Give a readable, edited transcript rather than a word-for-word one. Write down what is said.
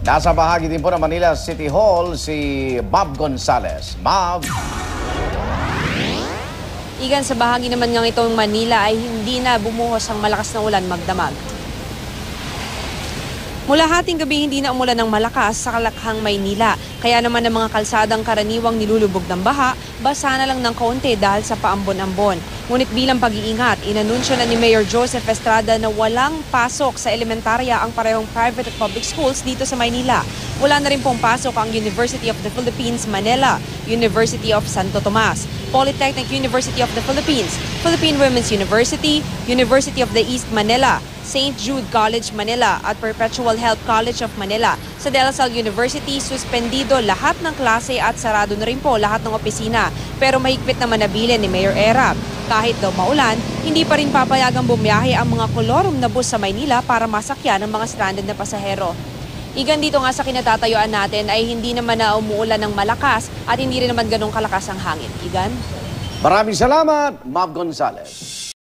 Nasa bahagi din po ng Manila City Hall si Bob Gonzales. Bob. Igan, sa bahagi naman ng itong Manila ay hindi na bumuhos ang malakas na ulan magdamag. Mula hating gabi hindi na umulan ng malakas sa Kalakhang, Maynila. Kaya naman ang mga kalsadang karaniwang nilulubog ng baha, basa na lang ng kaunti dahil sa paambon-ambon. Ngunit bilang pag-iingat, inanunsyo na ni Mayor Joseph Estrada na walang pasok sa elementarya ang parehong private at public schools dito sa Maynila. Wala na rin pong pasok ang University of the Philippines, Manila, University of Santo Tomas, Polytechnic University of the Philippines, Philippine Women's University, University of the East Manila, St. Jude College, Manila at Perpetual Health College of Manila. Sa De La Salle University, suspendido lahat ng klase at sarado na rin po lahat ng opisina. Pero mahigpit naman nabilin ni Mayor Erap. Kahit daw maulan, hindi pa rin papayagang bumiyahe ang mga kolorum na bus sa Maynila para masakyan ang mga stranded na pasahero. Igan, dito nga sa kinatatayuan natin ay hindi naman na umuulan ng malakas at hindi rin naman ganong kalakas ang hangin. Igan? Maraming salamat, Bob Gonzales.